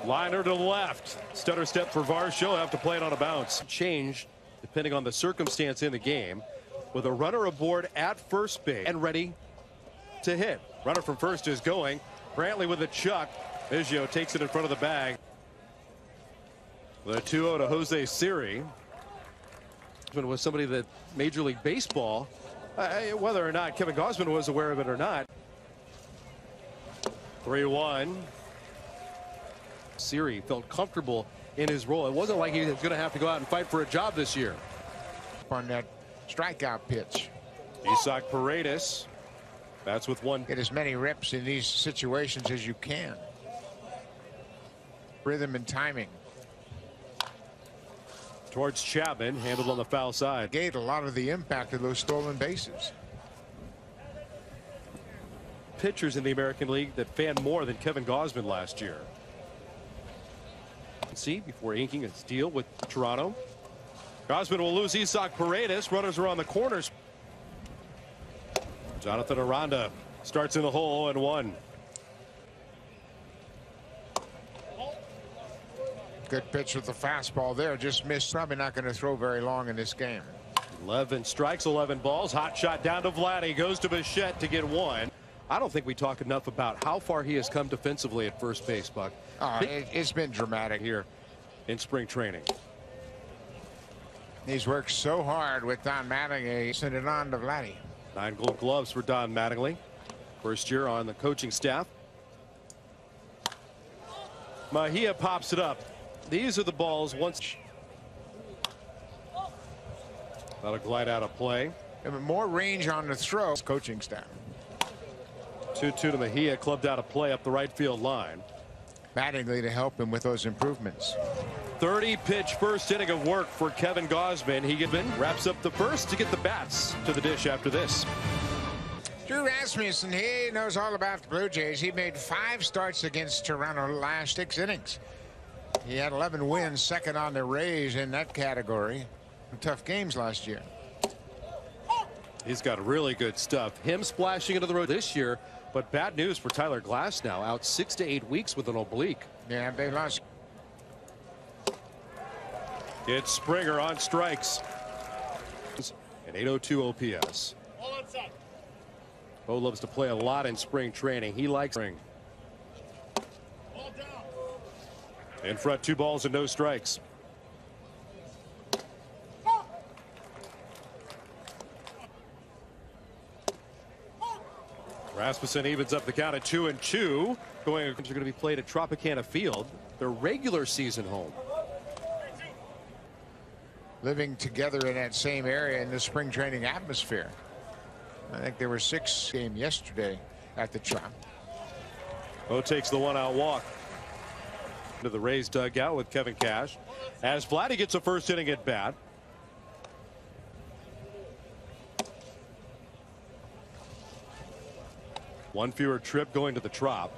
Liner to the left. Stutter step for Varsho. Have to play it on a bounce. Change depending on the circumstance in the game. With a runner aboard at first base and ready to hit. Runner from first is going. Brantley with a chuck. Biggio takes it in front of the bag. The 2-0 to Jose Siri. Was somebody that Major League Baseball, whether or not Kevin Gausman was aware of it or not. 3-1. Siri felt comfortable in his role. It wasn't like he was going to have to go out and fight for a job this year. On that strikeout pitch. Isaac Paredes. That's with one. Get as many reps in these situations as you can. Rhythm and timing. Towards Chapman, handled on the foul side. Gave a lot of the impact of those stolen bases. Pitchers in the American League that fanned more than Kevin Gausman last year. See, before inking his deal with Toronto. Gausman will lose Isaac Paredes. Runners are on the corners. Jonathan Aranda starts in the hole 0-1. Good pitch with the fastball there. Just missed. Probably not going to throw very long in this game. 11 strikes, 11 balls. Hot shot down to Vladdy. Goes to Bichette to get one. I don't think we talk enough about how far he has come defensively at first base, Buck. It's been dramatic here in spring training. He's worked so hard with Don Mattingly. Sent it on to Vladdy. 9 gold gloves for Don Mattingly. First year on the coaching staff. Mejia pops it up. These are the balls once. That'll glide out of play. And more range on the throw. Coaching staff. 2-2 to Mejia, clubbed out of play up the right field line. Mattingly to help him with those improvements. 30 pitch first inning of work for Kevin Gausman. He wraps up the first to get the bats to the dish after this. Drew Rasmussen, he knows all about the Blue Jays. He made 5 starts against Toronto last 6 innings. He had 11 wins, second on the Rays in that category. Tough games last year. He's got really good stuff. Him splashing into the road this year, but bad news for Tyler Glass now, out 6 to 8 weeks with an oblique. Yeah, they lost. It's Springer on strikes. An 802 OPS. Bo loves to play a lot in spring training. He likes spring. In front, 2 balls and no strikes. Rasmussen evens up the count at 2-2. Are going to be played at Tropicana Field, their regular season home. Living together in that same area in the spring training atmosphere. I think there were 6 games yesterday at the Trop. Bo takes the 1-out walk to the Rays dugout with Kevin Cash as Vladdy gets a first inning at bat. One fewer trip going to the Trop.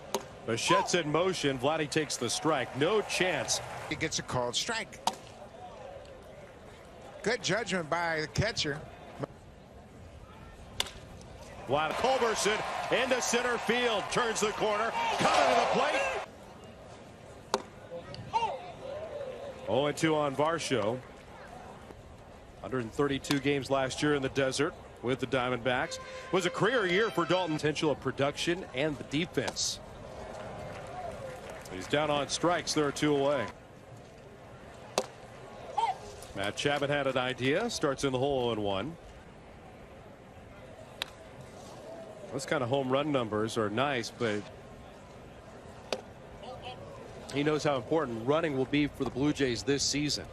Bichette's in motion. Vladdy takes the strike. No chance. He gets a called strike. Good judgment by the catcher. Vlad Culberson into center field. Turns the corner. Coming to the plate. 0-2 on Varsho. 132 games last year in the desert with the Diamondbacks. Was a career year for Dalton. Potential of production and the defense. He's down on strikes. There are 2 away. Matt Chapman had an idea. Starts in the hole 0-1. Those kind of home run numbers are nice, but he knows how important running will be for the Blue Jays this season.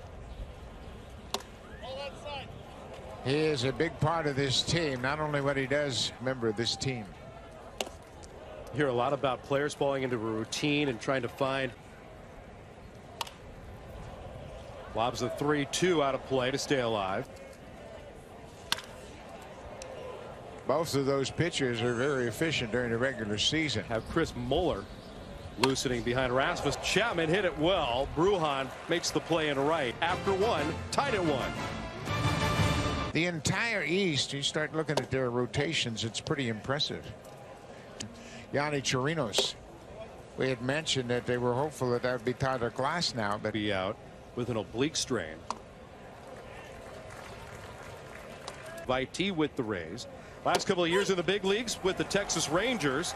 He is a big part of this team. Not only what he does, member of this team. You hear a lot about players falling into a routine and trying to find. Lobs a 3-2 out of play to stay alive. Both of those pitchers are very efficient during the regular season. Have Chris Muller loosening behind Rasmus. Chapman hit it well. Brujan makes the play in right. After 1, tied at 1. The entire East, you start looking at their rotations, it's pretty impressive. Yanni Chirinos We had mentioned that they were hopeful that that would be Tyler Glass now, but Be out with an oblique strain. Vite with the Rays. Last couple of years in the big leagues with the Texas Rangers.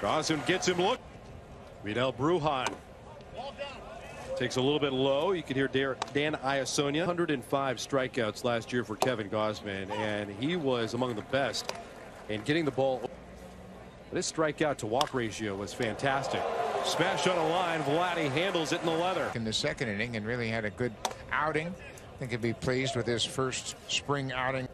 Gosman gets him look. Vidal Brujan takes a little bit low. You can hear Dan Iasonia. 105 strikeouts last year for Kevin Gosman, and he was among the best in getting the ball. But his strikeout to walk ratio was fantastic. Smash on a line. Vladdy handles it in the leather. in the second inning and really had a good outing. I think he'd be pleased with his first spring outing.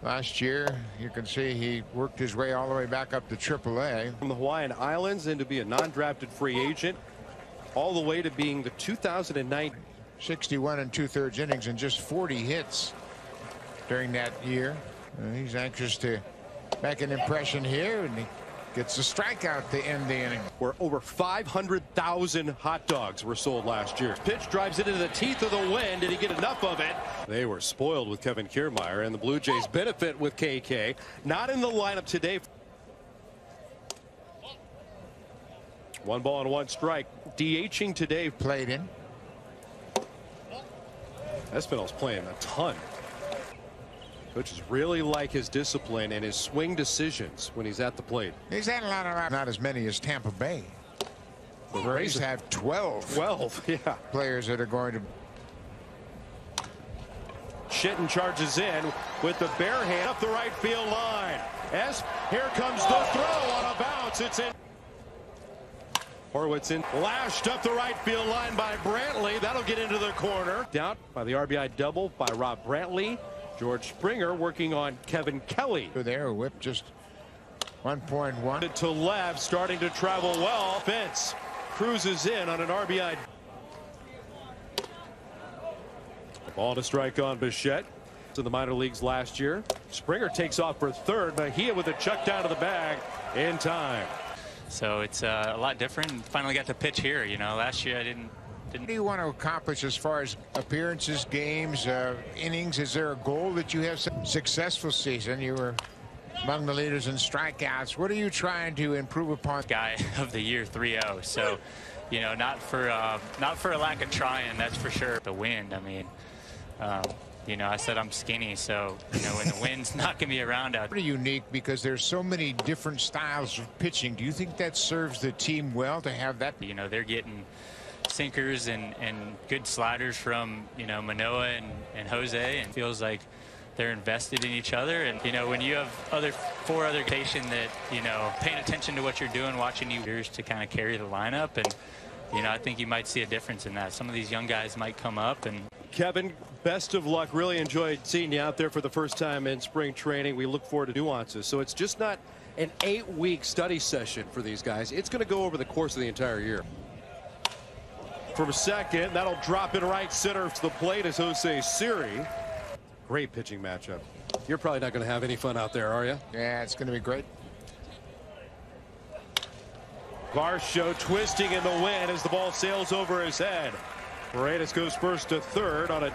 Last year, you can see he worked his way all the way back up to AAA. From the Hawaiian Islands and to be a non-drafted free agent, all the way to being the 2009. 61 2/3 innings and just 40 hits during that year. He's anxious to make an impression here, and he gets a strikeout to end the inning. Where over 500,000 hot dogs were sold last year. Pitch drives it into the teeth of the wind. Did he get enough of it? They were spoiled with Kevin Kiermaier, and the Blue Jays benefit with KK. Not in the lineup today. 1 ball and 1 strike. DHing today. Played in. Espinal's playing a ton. Coaches really like his discipline and his swing decisions when he's at the plate. He's had a lot of, not as many as Tampa Bay. The Rays have 12. 12, yeah. Players that are going to. Shitten charges in with the bare hand up the right field line. Here comes the throw on a bounce. It's in. Horwitz in, lashed up the right field line by Brantley. That'll get into the corner. Out by the RBI double by Rob Brantley. George Springer working on Kevin Kelly. There, whip just 1.1 to left, starting to travel well. Fence cruises in on an RBI. Ball to strike on Bichette. In the minor leagues last year. Springer takes off for third. Mejia with a chuck down to the bag in time. So it's a lot different. Finally got to pitch here. You know, last year I didn't. What do you want to accomplish as far as appearances, games, innings? Is there a goal that you have? Successful season. You were among the leaders in strikeouts. What are you trying to improve upon? Guy of the year 3-0. So, you know, not for a lack of trying. That's for sure. The wind. I mean, you know, I said I'm skinny, so you know when the wind's knocking me around out. Pretty unique because there's so many different styles of pitching. Do you think that serves the team well to have that? You know, they're getting sinkers and good sliders from, you know, Manoah and Jose, and feels like they're invested in each other. And you know, when you have four other station that, you know, paying attention to what you're doing, watching you to kind of carry the lineup, and you know, I think you might see a difference in that. Some of these young guys might come up. And Kevin, best of luck. Really enjoyed seeing you out there for the first time in spring training. We look forward to nuances. So it's just not an 8-week study session for these guys. It's going to go over the course of the entire year. From second, that'll drop in right center to the plate as Jose Siri. Great pitching matchup. You're probably not going to have any fun out there, are you? Yeah, it's going to be great. Varsho twisting in the wind as the ball sails over his head. Paredes goes first to third on a